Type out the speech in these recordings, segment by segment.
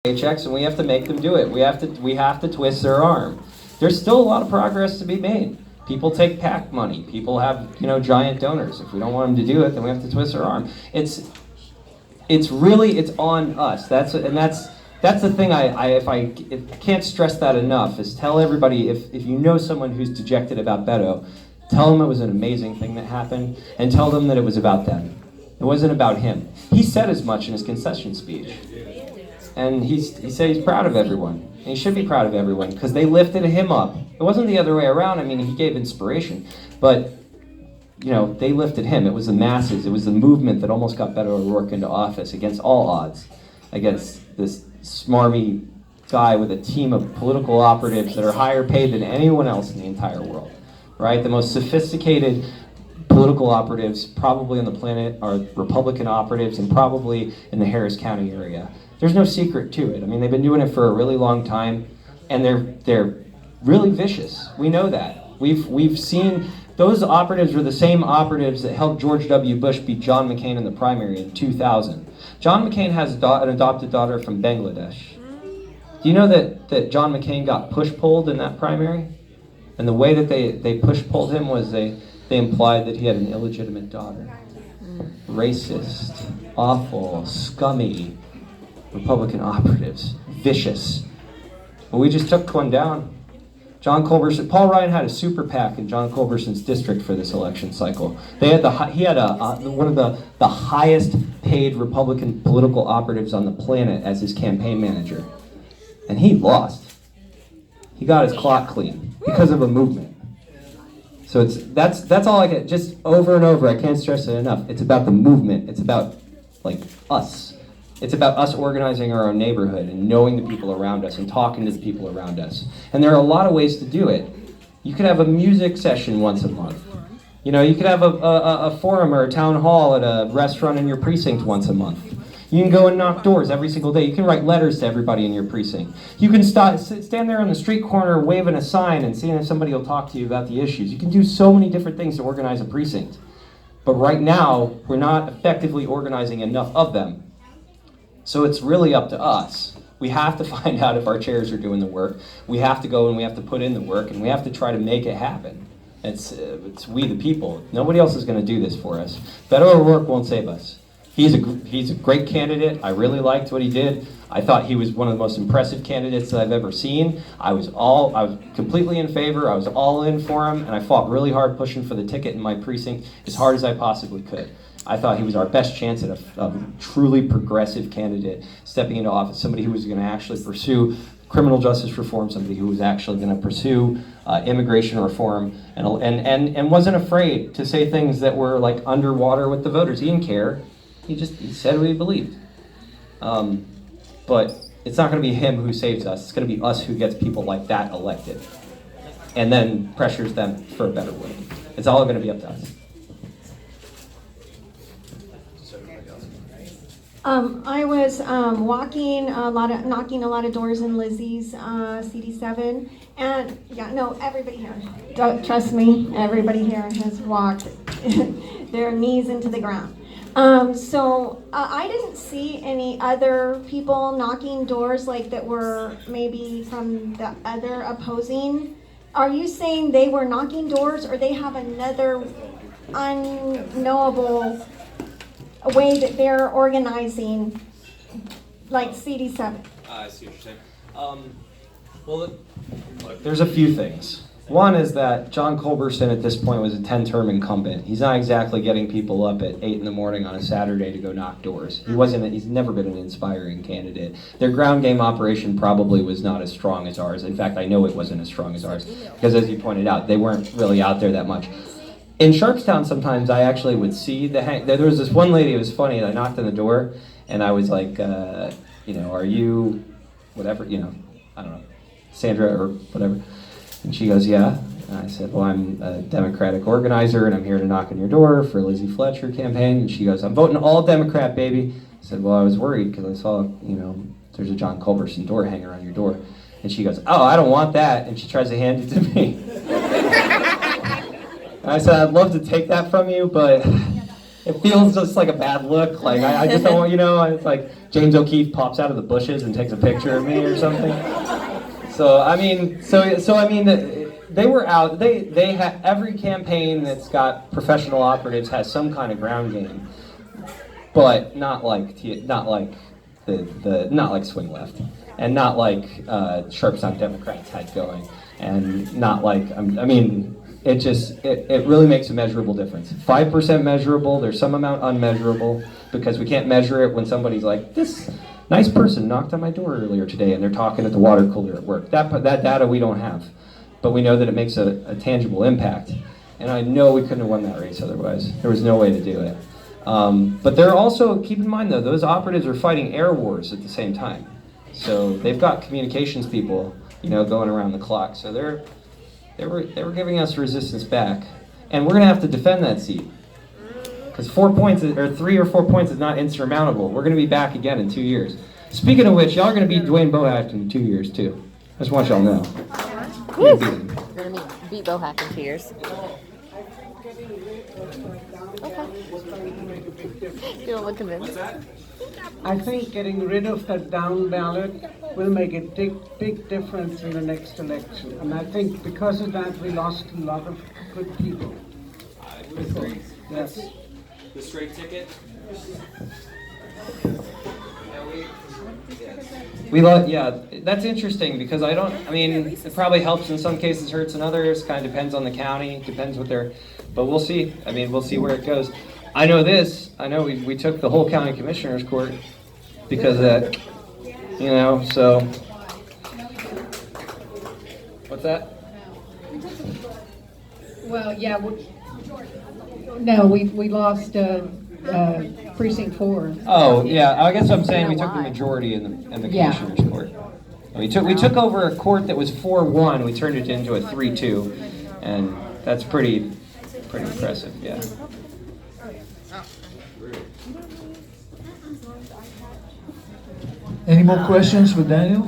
paychecks, and we have to make them do it. We have to twist their arm. There's still a lot of progress to be made. People take PAC money. People have, giant donors. If we don't want them to do it, then we have to twist their arm. It's on us. That's the thing. I can't stress that enough. Is tell everybody, if you know someone who's dejected about Beto, tell them it was an amazing thing that happened, and tell them that it was about them. It wasn't about him. He said as much in his concession speech. And he said he's proud of everyone. And he should be proud of everyone because they lifted him up. It wasn't the other way around. I mean, he gave inspiration. But, they lifted him. It was the masses. It was the movement that almost got Beto O'Rourke into office against all odds. Against this smarmy guy with a team of political operatives that are higher paid than anyone else in the entire world. Right? The most sophisticated political operatives probably on the planet are Republican operatives and probably in the Harris County area. There's no secret to it. I mean, they've been doing it for a really long time, and they're really vicious. We know that. We've seen those operatives were the same operatives that helped George W. Bush beat John McCain in the primary in 2000. John McCain has an adopted daughter from Bangladesh. Do you know that John McCain got push-pulled in that primary? And the way that they push-pulled him was they implied that he had an illegitimate daughter. Racist, awful, scummy Republican operatives, vicious. Well, we just took one down. Paul Ryan had a super PAC in John Culberson's district for this election cycle. He had one of the highest paid Republican political operatives on the planet as his campaign manager. And he lost. He got his clock clean because of a movement. So that's all I get, just over and over. I can't stress it enough. It's about the movement. It's about us. It's about us organizing our own neighborhood and knowing the people around us and talking to the people around us. And there are a lot of ways to do it. You could have a music session once a month. You could have a forum or a town hall at a restaurant in your precinct once a month. You can go and knock doors every single day. You can write letters to everybody in your precinct. You can stand there on the street corner waving a sign and seeing if somebody will talk to you about the issues. You can do so many different things to organize a precinct. But right now, we're not effectively organizing enough of them. So it's really up to us. We have to find out if our chairs are doing the work. We have to go and we have to put in the work, and we have to try to make it happen. It's we the people. Nobody else is going to do this for us. Beto O'Rourke won't save us. He's a great candidate. I really liked what he did. I thought he was one of the most impressive candidates that I've ever seen. I was completely in favor. I was all in for him, and I fought really hard pushing for the ticket in my precinct as hard as I possibly could. I thought he was our best chance at a truly progressive candidate stepping into office, somebody who was going to actually pursue criminal justice reform, somebody who was actually going to pursue immigration reform, and wasn't afraid to say things that were like underwater with the voters. He didn't care. He said what he believed. But it's not going to be him who saves us. It's going to be us who gets people like that elected and then pressures them for a better way. It's all going to be up to us. I was knocking a lot of doors in Lizzie's CD7, and everybody here, trust me, everybody here has walked their knees into the ground. So I didn't see any other people knocking doors that were maybe from the other opposing. Are you saying they were knocking doors, or they have another unknowable a way that they're organizing, like CD7? I see what you're saying. Well, look, there's a few things. One is that John Culberson at this point was a 10-term incumbent. He's not exactly getting people up at 8 in the morning on a Saturday to go knock doors. He's never been an inspiring candidate. Their ground game operation probably was not as strong as ours. In fact, I know it wasn't as strong as ours, because as you pointed out, they weren't really out there that much. In Sharpstown, sometimes I actually would see there was this one lady, it was funny, I knocked on the door, and I was like, are you, whatever, I don't know, Sandra or whatever. And she goes, yeah. And I said, well, I'm a Democratic organizer, and I'm here to knock on your door for Lizzie Fletcher campaign. And she goes, I'm voting all Democrat, baby. I said, well, I was worried because I saw, there's a John Culberson door hanger on your door. And she goes, oh, I don't want that. And she tries to hand it to me. And I said, I'd love to take that from you, but it feels just like a bad look. Like I just don't want, it's like James O'Keefe pops out of the bushes and takes a picture of me or something. So I mean, they were out. They had every campaign that's got professional operatives has some kind of ground game, but not like swing left, and not like Sharpstown Democrats had going, and not like it really makes a measurable difference. 5% measurable. There's some amount unmeasurable because we can't measure it when somebody's like, this nice person knocked on my door earlier today and they're talking at the water cooler at work. That data we don't have, but we know that it makes a tangible impact. And I know we couldn't have won that race otherwise. There was no way to do it. But they're also, keep in mind though, those operatives are fighting air wars at the same time. So they've got communications people, going around the clock. So they were giving us resistance back, and we're gonna have to defend that seat. Because 3 or 4 points is not insurmountable. We're gonna be back again in 2 years. Speaking of which, y'all are gonna beat Dwayne Bohack in 2 years too. I just want y'all to know. We're gonna beat Bohack in 2 years. Okay. You don't look convinced. I think getting rid of that down ballot will make a big difference in the next election. And I think because of that, we lost a lot of good people. Yes. The straight ticket? That's interesting because it probably helps in some cases, hurts in others, kind of depends on the county, depends but we'll see. We'll see where it goes. I know we took the whole county commissioner's court because of that, so. What's that? Well, yeah, we lost precinct 4. Oh, yeah, I guess I'm saying we took the majority in the commissioner's court. We took over a court that was 4-1, we turned it into a 3-2, and that's pretty impressive, yeah. Any more questions for Daniel?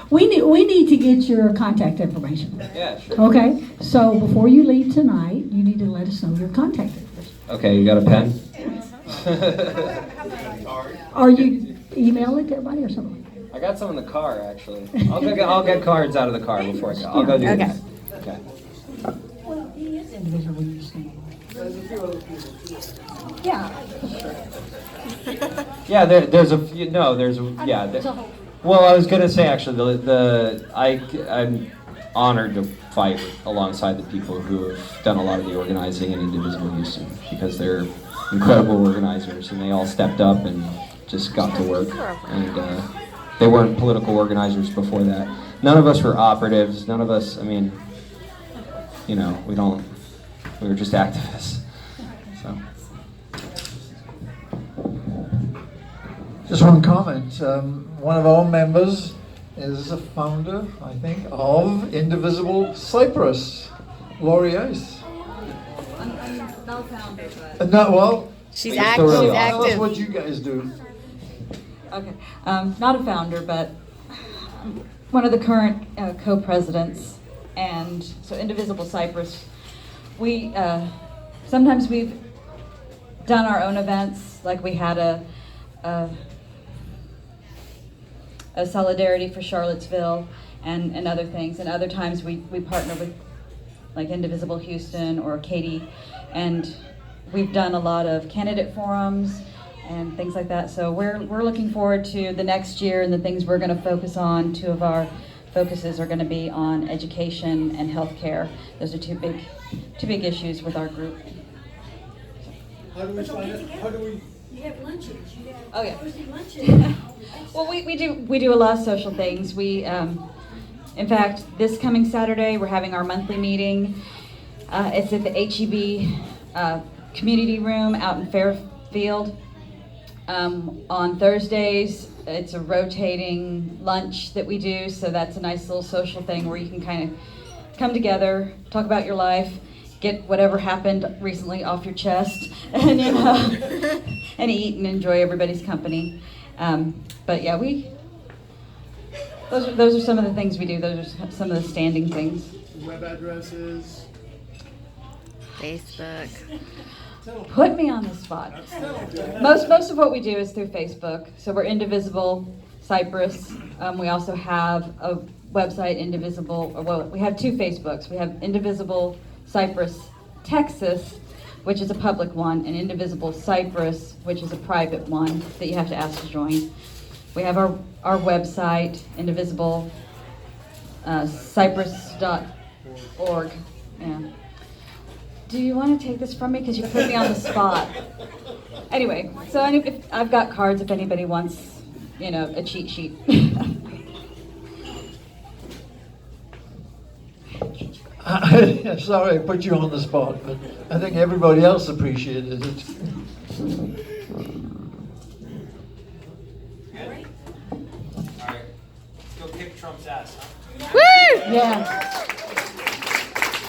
We need to get your contact information. Yeah, sure. Okay, so before you leave tonight, you need to let us know your contact information. Okay, you got a pen? Or you email it to everybody or something? I got some in the car, actually. I'll get cards out of the car before I go. I'll go do this. Okay. Well, he is individual use. Yeah. Yeah, there's a few. No, well, I was gonna say actually, I'm honored to fight alongside the people who have done a lot of the organizing in Indivisible Houston because they're incredible organizers and they all stepped up and just got to work. And they weren't political organizers before that. None of us were operatives. None of us. We were just activists. So. Just one comment. One of our members is a founder, I think, of Indivisible Cyprus, Laurie Ace. I'm not a founder, but... She's Tell us active. what you guys do. Okay. Not a founder, but one of the current co-presidents. And so Indivisible Cyprus, sometimes we've done our own events, like we had a solidarity for Charlottesville and other things. And other times we partner with like Indivisible Houston or Katie, and we've done a lot of candidate forums and things like that. So we're looking forward to the next year and the things we're going to focus on. 2 of our focuses are going to be on education and healthcare. Those are two big issues with our group. How do we find it? How do we? You have lunches. You have Oh, yeah. Thursday lunches. Well, we do a lot of social things. In fact, this coming Saturday we're having our monthly meeting. It's at the HEB community room out in Fairfield. On Thursdays, it's a rotating lunch that we do, so that's a nice little social thing where you can kind of come together, talk about your life, get whatever happened recently off your chest, and and eat and enjoy everybody's company. But yeah, those are some of the things we do. Those are some of the standing things. web address is? Facebook. Put me on the spot. Most of what we do is through Facebook. So we're Indivisible Cyprus. We also have a website, Indivisible. Well, we have two Facebooks. We have Indivisible Cyprus, Texas, which is a public one, and Indivisible Cyprus, which is a private one that you have to ask to join. We have our website, Indivisible Cyprus.org. Yeah. Do you want to take this from me? Because you put me on the spot. Anyway, so I've got cards if anybody wants, a cheat sheet. Sorry, I put you on the spot, but I think everybody else appreciated it. All right. Let's go kick Trump's ass. Woo! Yeah.